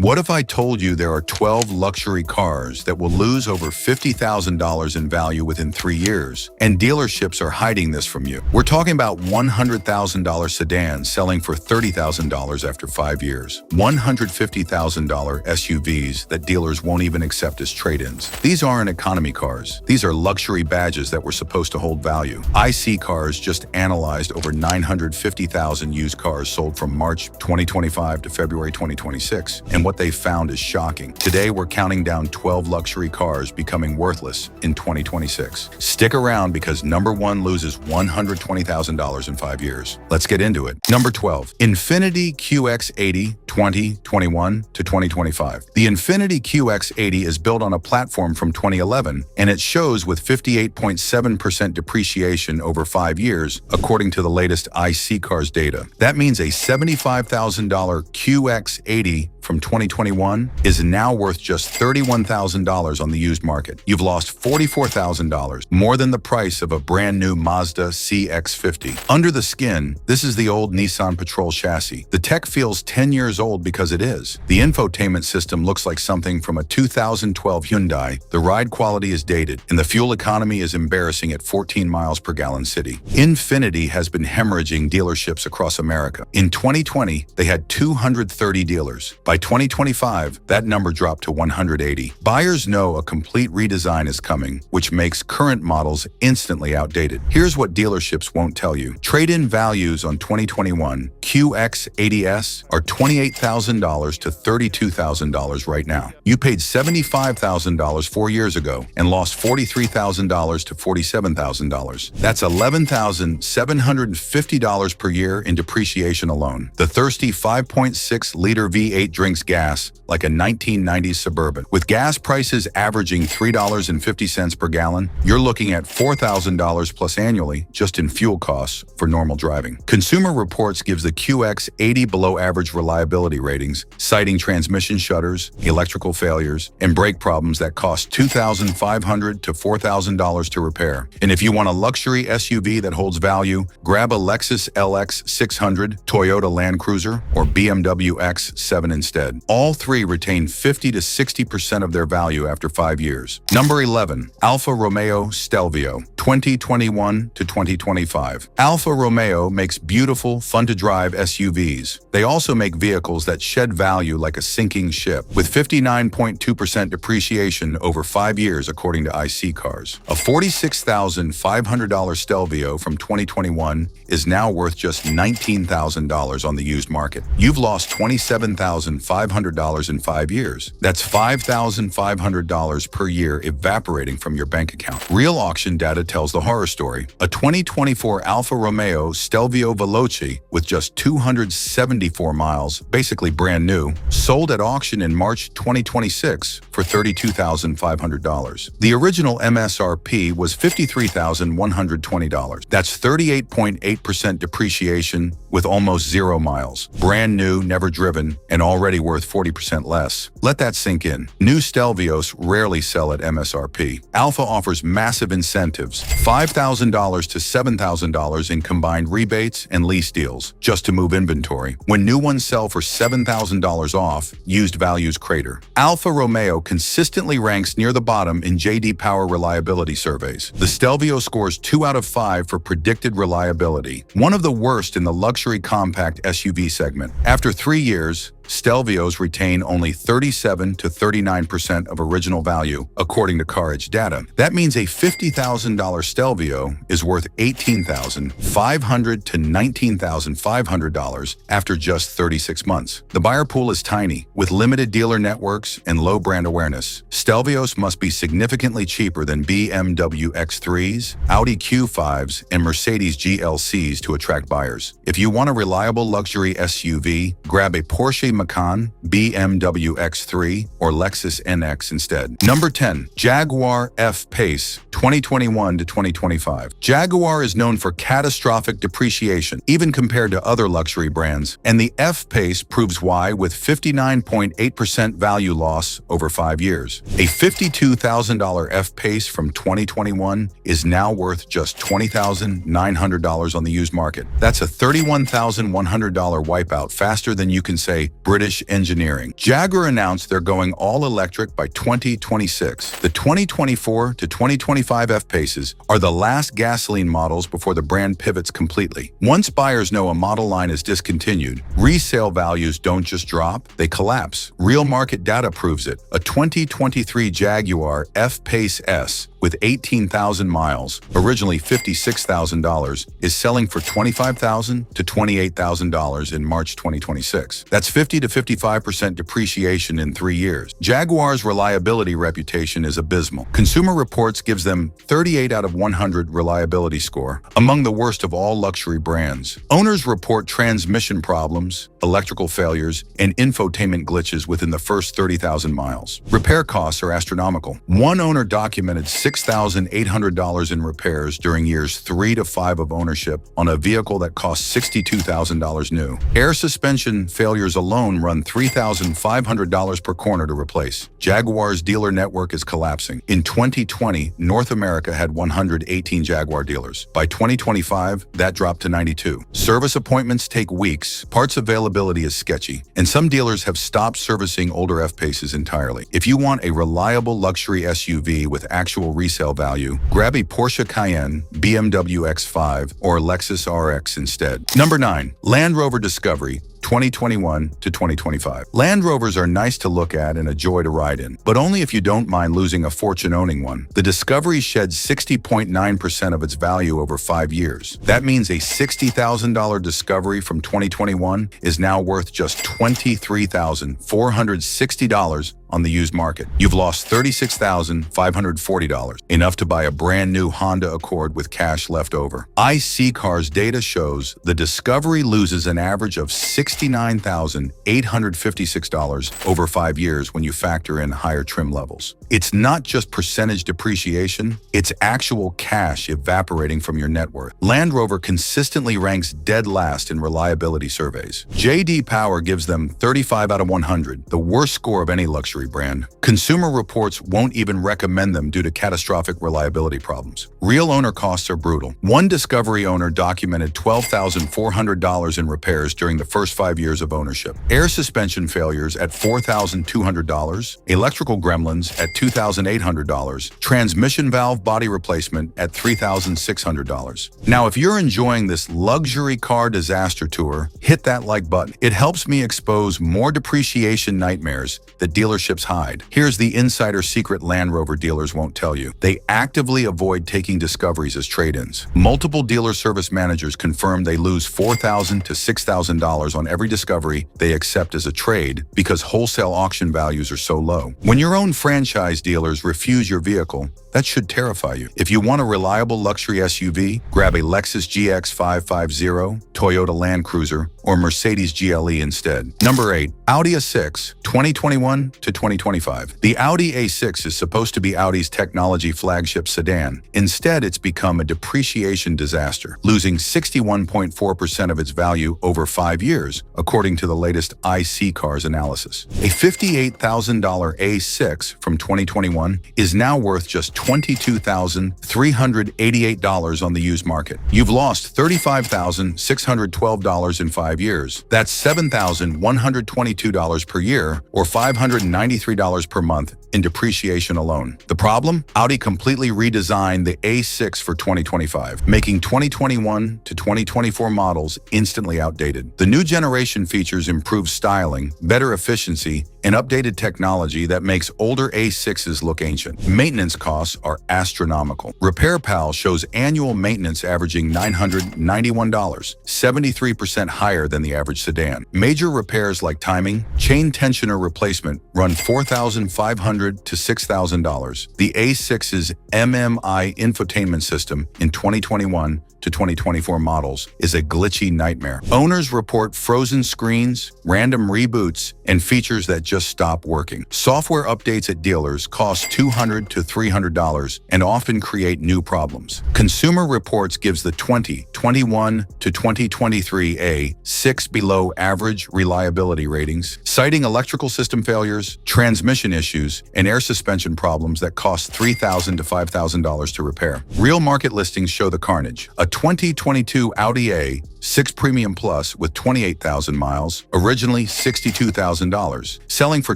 What if I told you there are 12 luxury cars that will lose over $50,000 in value within 3 years, and dealerships are hiding this from you? We're talking about $100,000 sedans selling for $30,000 after 5 years, $150,000 SUVs that dealers won't even accept as trade-ins. These aren't economy cars. These are luxury badges that were supposed to hold value. iSeeCars just analyzed over 950,000 used cars sold from March 2025 to February 2026, and what they found is shocking. Today, we're counting down 12 luxury cars becoming worthless in 2026. Stick around because number 1 loses $120,000 in 5 years. Let's get into it. Number 12, Infiniti QX80 2021 to 2025. The Infiniti QX80 is built on a platform from 2011, and it shows with 58.7% depreciation over 5 years, according to the latest iSeeCars data. That means a $75,000 QX80 from 2021 is now worth just $31,000 on the used market. You've lost $44,000, more than the price of a brand new Mazda CX-50. Under the skin, this is the old Nissan Patrol chassis. The tech feels 10 years old because it is. The infotainment system looks like something from a 2012 Hyundai. The ride quality is dated, and the fuel economy is embarrassing at 14 miles per gallon city. Infiniti has been hemorrhaging dealerships across America. In 2020, they had 230 dealers. By 2025, that number dropped to 180. Buyers know a complete redesign is coming, which makes current models instantly outdated. Here's what dealerships won't tell you. Trade-in values on 2021 QX80s are $28,000 to $32,000 right now. You paid $75,000 4 years ago and lost $43,000 to $47,000. That's $11,750 per year in depreciation alone. The thirsty 5.6-liter V8 drinks gas like a 1990s Suburban. With gas prices averaging $3.50 per gallon, you're looking at $4,000 plus annually just in fuel costs for normal driving. Consumer Reports gives the QX80 below average reliability ratings, citing transmission shutters, electrical failures, and brake problems that cost $2,500 to $4,000 to repair. And if you want a luxury SUV that holds value, grab a Lexus LX 600, Toyota Land Cruiser, or BMW X7 instead. All three retain 50 to 60% of their value after 5 years. Number 11, Alfa Romeo Stelvio, 2021 to 2025. Alfa Romeo makes beautiful, fun-to-drive SUVs. They also make vehicles that shed value like a sinking ship, with 59.2% depreciation over 5 years, according to iSeeCars. A $46,500 Stelvio from 2021 is now worth just $19,000 on the used market. You've lost $27,500 in 5 years. That's $5,500 per year evaporating from your bank account. Real auction data tells the horror story. A 2024 Alfa Romeo Stelvio Veloce with just 274 miles, basically brand new, sold at auction in March 2026 for $32,500. The original MSRP was $53,120. That's 38.8% depreciation with almost 0 miles. Brand new, never driven, and already worth 40% less. Let that sink in. New Stelvios rarely sell at MSRP. Alfa offers massive incentives, $5,000 to $7,000 in combined rebates and lease deals, just to move inventory. When new ones sell for $7,000 off, used values crater. Alfa Romeo consistently ranks near the bottom in J.D. Power reliability surveys. The Stelvio scores 2 out of 5 for predicted reliability, one of the worst in the luxury compact SUV segment. After 3 years, Stelvios retain only 37 to 39% of original value, according to CarEdge data. That means a $50,000 Stelvio is worth $18,500 to $19,500 after just 36 months. The buyer pool is tiny, with limited dealer networks and low brand awareness. Stelvios must be significantly cheaper than BMW X3s, Audi Q5s, and Mercedes GLCs to attract buyers. If you want a reliable luxury SUV, grab a Porsche Macan, BMW X3, or Lexus NX instead. Number 10, Jaguar F-PACE, 2021 to 2025. Jaguar is known for catastrophic depreciation, even compared to other luxury brands, and the F-PACE proves why with 59.8% value loss over 5 years. A $52,000 F-PACE from 2021 is now worth just $20,900 on the used market. That's a $31,100 wipeout faster than you can say, British engineering. Jaguar announced they're going all-electric by 2026. The 2024 to 2025 F-PACEs are the last gasoline models before the brand pivots completely. Once buyers know a model line is discontinued, resale values don't just drop, they collapse. Real market data proves it. A 2023 Jaguar F-PACE S with 18,000 miles, originally $56,000, is selling for $25,000 to $28,000 in March 2026. That's 50 to 55% depreciation in 3 years. Jaguar's reliability reputation is abysmal. Consumer Reports gives them 38 out of 100 reliability score, among the worst of all luxury brands. Owners report transmission problems, electrical failures, and infotainment glitches within the first 30,000 miles. Repair costs are astronomical. One owner documented $6,800 in repairs during years 3 to 5 of ownership on a vehicle that cost $62,000 new. Air suspension failures alone run $3,500 per corner to replace. Jaguar's dealer network is collapsing. In 2020, North America had 118 Jaguar dealers. By 2025, that dropped to 92. Service appointments take weeks, parts availability is sketchy, and some dealers have stopped servicing older F-PACEs entirely. If you want a reliable luxury SUV with actual resale value, grab a Porsche Cayenne, BMW X5, or Lexus RX instead. Number 9. Land Rover Discovery, 2021 to 2025. Land Rovers are nice to look at and a joy to ride in, but only if you don't mind losing a fortune owning one. The Discovery sheds 60.9% of its value over 5 years. That means a $60,000 Discovery from 2021 is now worth just $23,460 on the used market. You've lost $36,540, enough to buy a brand new Honda Accord with cash left over. iSeeCars data shows the Discovery loses an average of $69,856 over 5 years when you factor in higher trim levels. It's not just percentage depreciation, it's actual cash evaporating from your net worth. Land Rover consistently ranks dead last in reliability surveys. J.D. Power gives them 35 out of 100, the worst score of any luxury brand. Consumer Reports won't even recommend them due to catastrophic reliability problems. Real owner costs are brutal. One Discovery owner documented $12,400 in repairs during the first 5 years of ownership. Air suspension failures at $4,200, electrical gremlins at $2,800, transmission valve body replacement at $3,600. Now, if you're enjoying this luxury car disaster tour, hit that like button. It helps me expose more depreciation nightmares that dealerships hide. Here's the insider secret Land Rover dealers won't tell you. They actively avoid taking Discoveries as trade-ins. Multiple dealer service managers confirm they lose $4,000 to $6,000 on every Discovery they accept as a trade because wholesale auction values are so low. When your own franchise dealers refuse your vehicle, that should terrify you. If you want a reliable luxury SUV, grab a Lexus GX550, Toyota Land Cruiser, or Mercedes GLE instead. Number 8. Audi A6, 2021 to 2025. The Audi A6 is supposed to be Audi's technology flagship sedan. Instead, it's become a depreciation disaster, losing 61.4% of its value over 5 years, according to the latest iSeeCars analysis. A $58,000 A6 from 2021 is now worth just $22,388 on the used market. You've lost $35,612 in 5 years. That's $7,122 per year, or $593 per month in depreciation alone. The problem? Audi completely redesigned the A6 for 2025, making 2021 to 2024 models instantly outdated. The new generation features improved styling, better efficiency, and updated technology that makes older A6s look ancient. Maintenance costs are astronomical. RepairPal shows annual maintenance averaging $991, 73% higher than the average sedan. Major repairs like timing, chain tensioner replacement run $4,500 to $6,000. The A6's MMI infotainment system in 2021 to 2024 models is a glitchy nightmare. Owners report frozen screens, random reboots, and features that just stop working. Software updates at dealers cost $200 to $300 and often create new problems. Consumer Reports gives the 2021 to 2023 A6 below average reliability ratings, citing electrical system failures, transmission issues, and air suspension problems that cost $3,000 to $5,000 to repair. Real market listings show the carnage. A 2022 Audi A6 Premium Plus with 28,000 miles, originally $62,000, selling for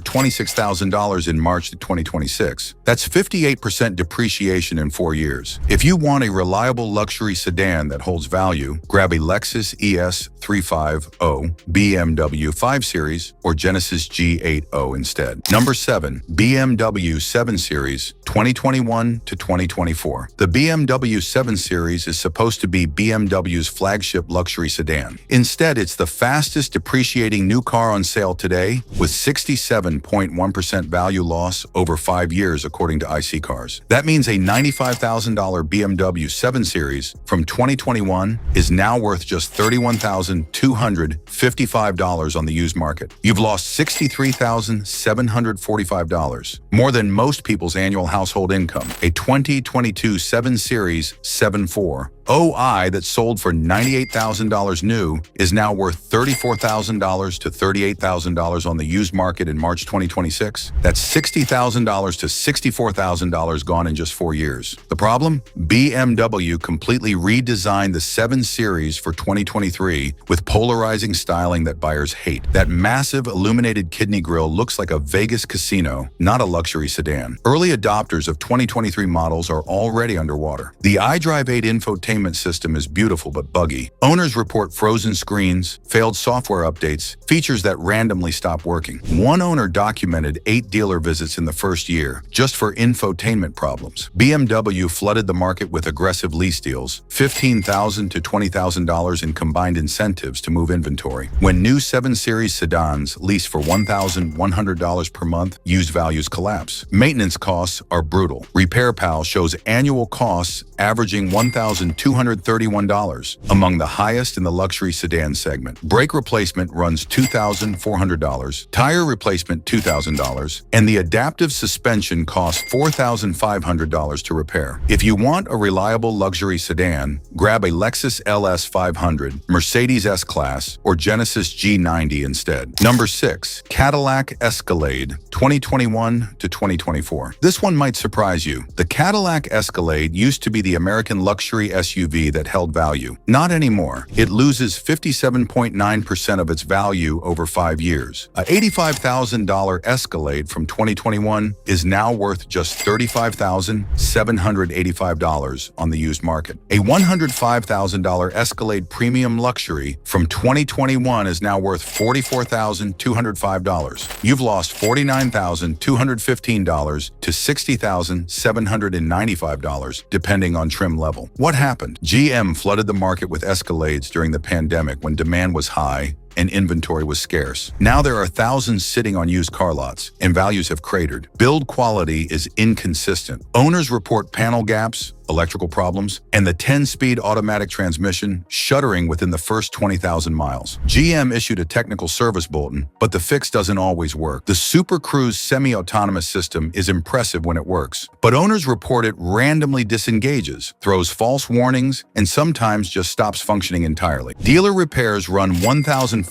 $26,000 in March of 2026. That's 58% depreciation in 4 years. If you want a reliable luxury sedan that holds value, grab a Lexus ES 350, BMW 5 Series, or Genesis G80 instead. Number 7. BMW 7 Series, 2021 to 2024. The BMW 7 Series is supposed to be BMW's flagship luxury sedan. Instead, it's the fastest depreciating new car on sale today, with 67.1% value loss over 5 years, according to iSeeCars. That means a $95,000 BMW 7 Series from 2021 is now worth just $31,255 on the used market. You've lost $63,745, more than most people's annual household income. A 2022 7 Series 7.4 OI that sold for $98,000 new is now worth $34,000 to $38,000 on the used market in March 2026. That's $60,000 to $64,000 gone in just 4 years. The problem? BMW completely redesigned the 7 Series for 2023 with polarizing styling that buyers hate. That massive illuminated kidney grille looks like a Vegas casino, not a luxury sedan. Early adopters of 2023 models are already underwater. The iDrive 8 infotainment system is beautiful but buggy. Owners report frozen screens, failed software updates, features that randomly stop working. One owner documented 8 dealer visits in the first year just for infotainment problems. BMW flooded the market with aggressive lease deals, $15,000 to $20,000 in combined incentives to move inventory. When new 7 Series sedans lease for $1,100 per month, used values collapse. Maintenance costs are brutal. RepairPal shows annual costs averaging $1,231, among the highest in the luxury sedan segment. Brake replacement runs $2,400, tire replacement $2,000, and the adaptive suspension costs $4,500 to repair. If you want a reliable luxury sedan, grab a Lexus LS 500, Mercedes S-Class, or Genesis G90 instead. Number 6. Cadillac Escalade, 2021 to 2024. This one might surprise you. The Cadillac Escalade used to be the American luxury SUV that held value. Not anymore. It loses 57.9% of its value over 5 years. A $85,000 Escalade from 2021 is now worth just $35,785 on the used market. A $105,000 Escalade Premium Luxury from 2021 is now worth $44,205. You've lost $49,215 to $60,795, depending on trim level. What happened? GM flooded the market with Escalades during the pandemic when demand was high and inventory was scarce. Now there are thousands sitting on used car lots, and values have cratered. Build quality is inconsistent. Owners report panel gaps, electrical problems, and the 10-speed automatic transmission shuddering within the first 20,000 miles. GM issued a technical service bulletin, but the fix doesn't always work. The Super Cruise semi-autonomous system is impressive when it works, but owners report it randomly disengages, throws false warnings, and sometimes just stops functioning entirely. Dealer repairs run $1,500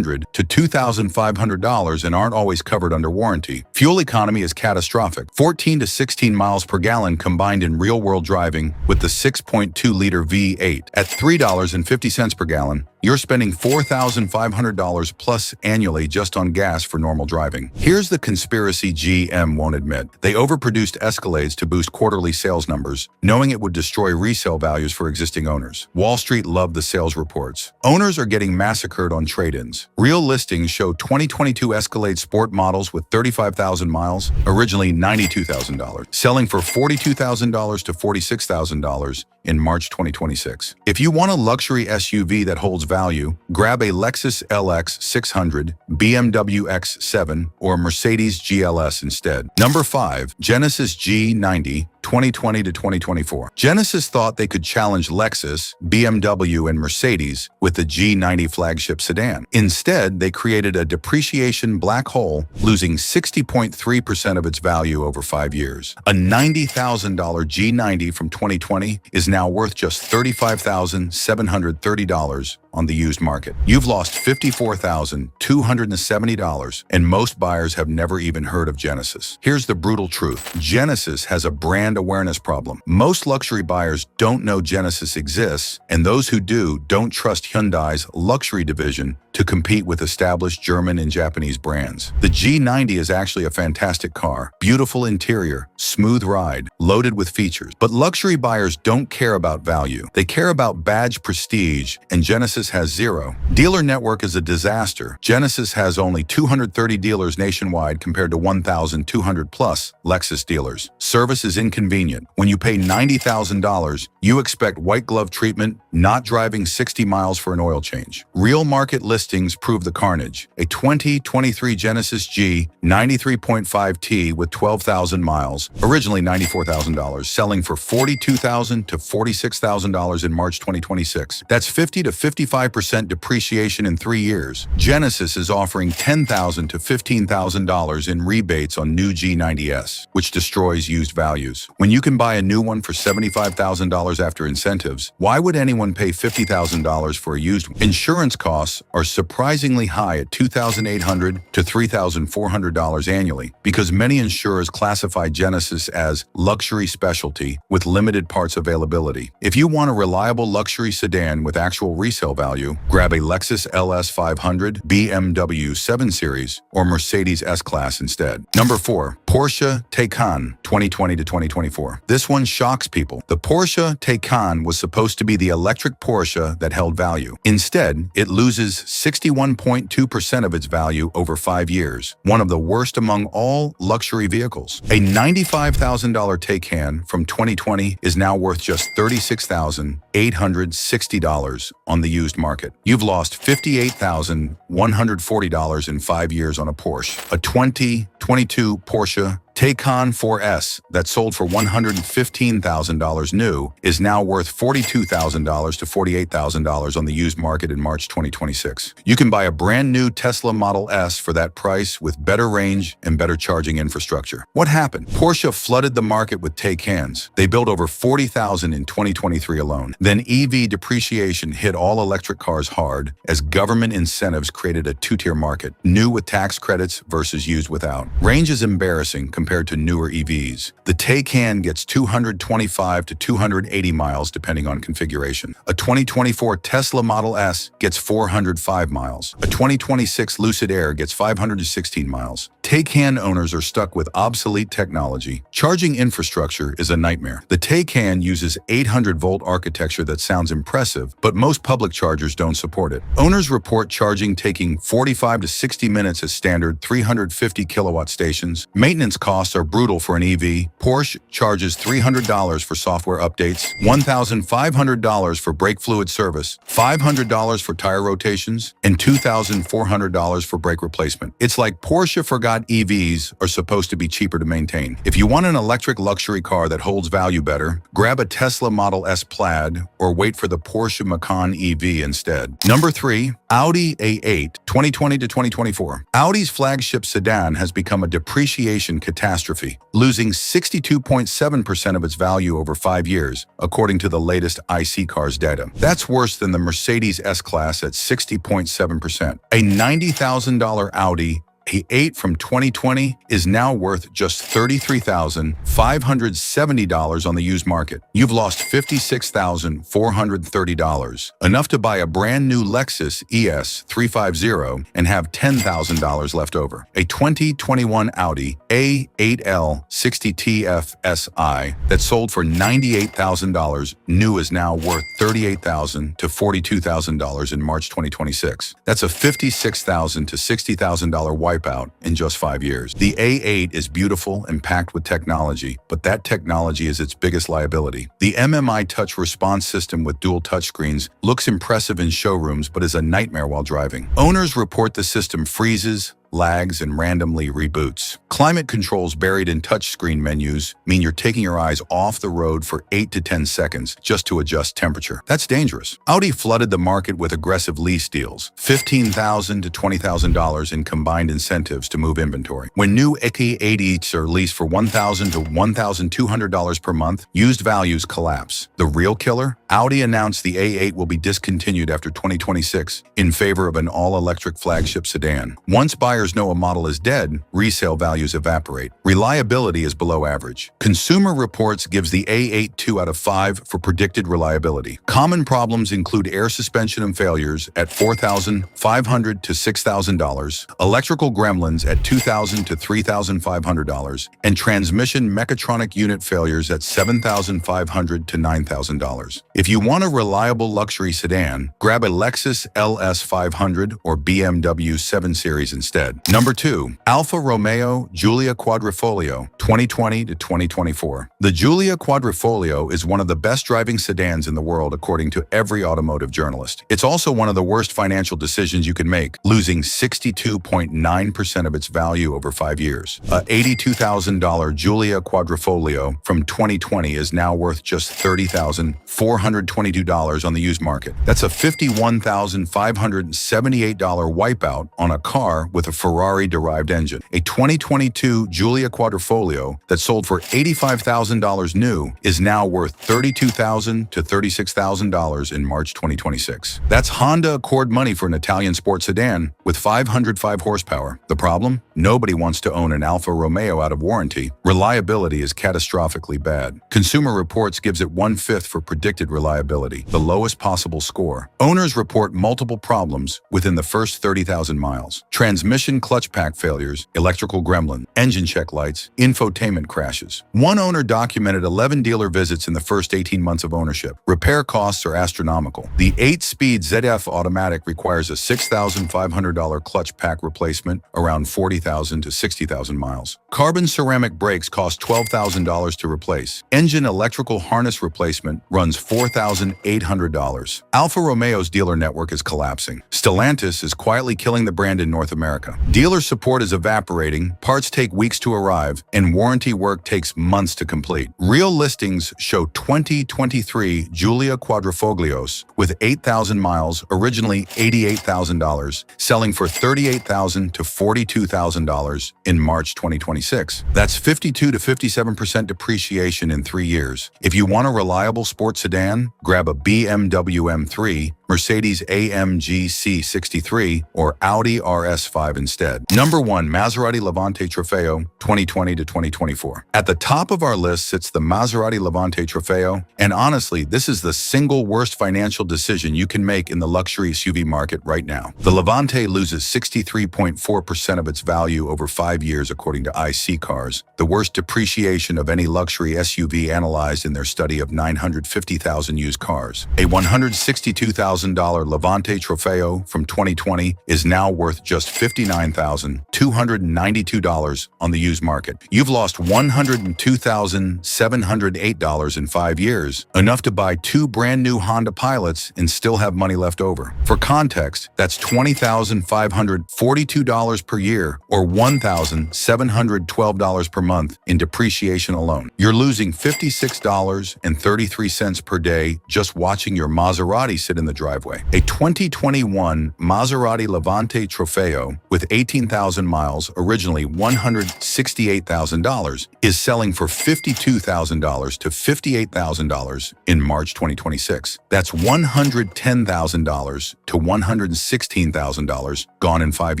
to $2,500 and aren't always covered under warranty. Fuel economy is catastrophic, 14 to 16 miles per gallon combined in real-world driving with the 6.2-liter V8. At $3.50 per gallon, you're spending $4,500 plus annually just on gas for normal driving. Here's the conspiracy GM won't admit. They overproduced Escalades to boost quarterly sales numbers, knowing it would destroy resale values for existing owners. Wall Street loved the sales reports. Owners are getting massacred on trade-ins. Real listings show 2022 Escalade Sport models with 35,000 miles, originally $92,000, selling for $42,000 to $46,000 in March 2026. If you want a luxury SUV that holds value, grab a Lexus LX 600, BMW X7, or Mercedes GLS instead. Number 5. Genesis G90, 2020 to 2024. Genesis thought they could challenge Lexus, BMW, and Mercedes with the G90 flagship sedan. Instead, they created a depreciation black hole, losing 60.3% of its value over 5 years. A $90,000 G90 from 2020 is now worth just $35,730 on the used market. You've lost $54,270, and most buyers have never even heard of Genesis. Here's the brutal truth. Genesis has a brand awareness problem. Most luxury buyers don't know Genesis exists, and those who do don't trust Hyundai's luxury division to compete with established German and Japanese brands. The G90 is actually a fantastic car. Beautiful interior, smooth ride, loaded with features. But luxury buyers don't care about value. They care about badge prestige, and Genesis has zero. Dealer network is a disaster. Genesis has only 230 dealers nationwide compared to 1,200 plus Lexus dealers. Service is inconvenient. When you pay $90,000, you expect white glove treatment, not driving 60 miles for an oil change. Real market listings prove the carnage. A 2023 Genesis G 93.5T with 12,000 miles, originally $94,000, selling for $42,000 to $46,000 in March 2026. That's 50 to 55% depreciation in 3 years. Genesis is offering $10,000 to $15,000 in rebates on new G90S, which destroys used values. When you can buy a new one for $75,000 after incentives, why would anyone pay $50,000 for a used one? Insurance costs are surprisingly high at $2,800 to $3,400 annually because many insurers classify Genesis as luxury specialty with limited parts availability. If you want a reliable luxury sedan with actual resale value, grab a Lexus LS 500, BMW 7 Series, or Mercedes S-Class instead. Number 4. Porsche Taycan 2020 to 2024. This one shocks people. The Porsche Taycan was supposed to be the electric Porsche that held value. Instead, it loses 61.2% of its value over 5 years, one of the worst among all luxury vehicles. A $95,000 Taycan from 2020 is now worth just $36,860 on the used market. You've lost $58,140 in 5 years on a Porsche. A 2022 Porsche Taycan 4S that sold for $115,000 new is now worth $42,000 to $48,000 on the used market in March 2026. You can buy a brand new Tesla Model S for that price with better range and better charging infrastructure. What happened? Porsche flooded the market with Taycans. They built over 40,000 in 2023 alone. Then EV depreciation hit all electric cars hard as government incentives created a two-tier market, new with tax credits versus used without. Range is embarrassing compared to newer EVs. The Taycan gets 225 to 280 miles depending on configuration. A 2024 Tesla Model S gets 405 miles. A 2026 Lucid Air gets 516 miles. Taycan owners are stuck with obsolete technology. Charging infrastructure is a nightmare. The Taycan uses 800-volt architecture that sounds impressive, but most public chargers don't support it. Owners report charging taking 45 to 60 minutes at standard 350 kilowatt stations. Maintenance costs are brutal for an EV. Porsche charges $300 for software updates, $1,500 for brake fluid service, $500 for tire rotations, and $2,400 for brake replacement. It's like Porsche forgot EVs are supposed to be cheaper to maintain. If you want an electric luxury car that holds value better, grab a Tesla Model S Plaid or wait for the Porsche Macan EV instead. Number 3. Audi A8 2020 to 2024. Audi's flagship sedan has become a depreciation catastrophe, losing 62.7% of its value over 5 years, according to the latest iSeeCars data. That's worse than the Mercedes S-Class at 60.7%. A $90,000 Audi A8 from 2020 is now worth just $33,570 on the used market. You've lost $56,430, enough to buy a brand new Lexus ES 350 and have $10,000 left over. A 2021 Audi A8L 60 TFSI that sold for $98,000 new is now worth $38,000 to $42,000 in March 2026. That's a $56,000 to $60,000 wipeout in just 5 years. The A8 is beautiful and packed with technology, but that technology is its biggest liability. The MMI touch response system with dual touchscreens looks impressive in showrooms but is a nightmare while driving. Owners report the system freezes, lags, and randomly reboots. Climate controls buried in touchscreen menus mean you're taking your eyes off the road for 8 to 10 seconds just to adjust temperature. That's dangerous. Audi flooded the market with aggressive lease deals, $15,000 to $20,000 in combined incentives to move inventory. When new A8s are leased for $1,000 to $1,200 per month, used values collapse. The real killer? Audi announced the A8 will be discontinued after 2026 in favor of an all-electric flagship sedan. Once buyers know a model is dead, resale values evaporate. Reliability is below average. Consumer Reports gives the A8 2 out of 5 for predicted reliability. Common problems include air suspension and failures at $4,500 to $6,000, electrical gremlins at $2,000 to $3,500, and transmission mechatronic unit failures at $7,500 to $9,000. If you want a reliable luxury sedan, grab a Lexus LS 500 or BMW 7 Series instead. Number 2. Alfa Romeo Giulia Quadrifoglio, 2020 to 2024. The Giulia Quadrifoglio is one of the best driving sedans in the world according to every automotive journalist. It's also one of the worst financial decisions you can make, losing 62.9% of its value over 5 years. A $82,000 Giulia Quadrifoglio from 2020 is now worth just $30,422 on the used market. That's a $51,578 wipeout on a car with a Ferrari-derived engine. A 2022 Giulia Quadrifoglio that sold for $85,000 new is now worth $32,000 to $36,000 in March 2026. That's Honda Accord money for an Italian sports sedan with 505 horsepower. The problem? Nobody wants to own an Alfa Romeo out of warranty. Reliability is catastrophically bad. Consumer Reports gives it 1/5 for predicted reliability, the lowest possible score. Owners report multiple problems within the first 30,000 miles. Transmission clutch pack failures, electrical gremlin, engine check lights, infotainment crashes. One owner documented 11 dealer visits in the first 18 months of ownership. Repair costs are astronomical. The 8-speed ZF automatic requires a $6,500 clutch pack replacement around 40,000 to 60,000 miles. Carbon ceramic brakes cost $12,000 to replace. Engine electrical harness replacement runs $4,800. Alfa Romeo's dealer network is collapsing. Stellantis is quietly killing the brand in North America. Dealer support is evaporating, parts take weeks to arrive, and warranty work takes months to complete. Real listings show 2023 Giulia Quadrifoglios with 8,000 miles, originally $88,000, selling for $38,000 to $42,000 in March 2026. That's 52 to 57% depreciation in 3 years. If you want a reliable sports sedan, grab a BMW M3, Mercedes-AMG C63, or Audi RS5 instead. Number 1. Maserati Levante Trofeo, 2020 to 2024. At the top of our list sits the Maserati Levante Trofeo, and honestly, this is the single worst financial decision you can make in the luxury SUV market right now. The Levante loses 63.4% of its value over 5 years according to iSeeCars, the worst depreciation of any luxury SUV analyzed in their study of 950,000 used cars. A $162,000 Levante Trofeo from 2020 is now worth just $59,292 on the used market. You've lost $102,708 in 5 years, enough to buy 2 brand new Honda Pilots and still have money left over. For context, that's $20,542 per year or $1,712 per month in depreciation alone. You're losing $56.33 per day just watching your Maserati sit in the driveway. A 2021 Maserati Levante Trofeo with 18,000 miles, originally $168,000, is selling for $52,000 to $58,000 in March 2026. That's $110,000 to $116,000 gone in 5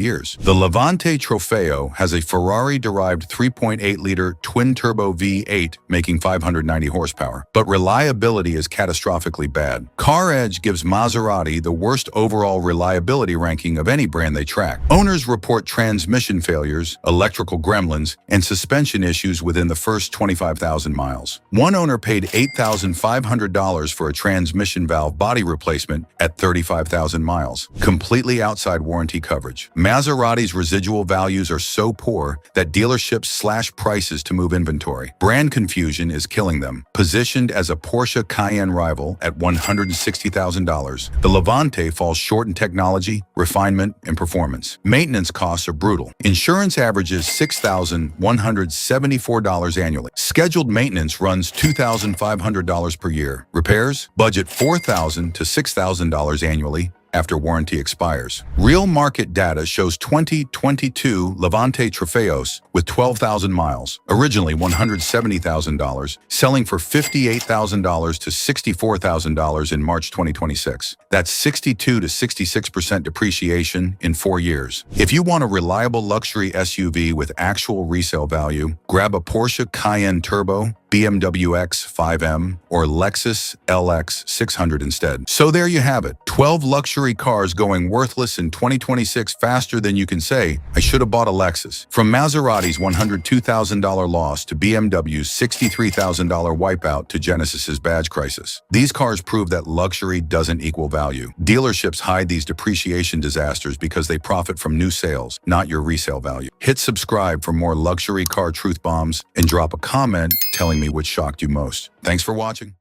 years. The Levante Trofeo has a Ferrari-derived 3.8-liter twin-turbo V8 making 590 horsepower, but reliability is catastrophically bad. CarEdge gives Maserati the worst overall reliability ranking of any brand they track. Owners report transmission failures, electrical gremlins, and suspension issues within the first 25,000 miles. One owner paid $8,500 for a transmission valve body replacement at 35,000 miles, completely outside warranty coverage. Maserati's residual values are so poor that dealerships slash prices to move inventory. Brand confusion is killing them. Positioned as a Porsche Cayenne rival at $160,000, cars. The Levante falls short in technology, refinement, and performance. Maintenance costs are brutal. Insurance averages $6,174 annually. Scheduled maintenance runs $2,500 per year. Repairs? Budget $4,000 to $6,000 annually after warranty expires. Real market data shows 2022 Levante Trofeos with 12,000 miles, originally $170,000, selling for $58,000 to $64,000 in March 2026. That's 62 to 66% depreciation in 4 years. If you want a reliable luxury SUV with actual resale value, grab a Porsche Cayenne Turbo, BMW X5M, or Lexus LX 600 instead. So there you have it. 12 luxury cars going worthless in 2026 faster than you can say, I should have bought a Lexus. From Maserati's $102,000 loss to BMW's $63,000 wipeout to Genesis's badge crisis. These cars prove that luxury doesn't equal value. Dealerships hide these depreciation disasters because they profit from new sales, not your resale value. Hit subscribe for more luxury car truth bombs and drop a comment telling me which shocked you most. Thanks for watching.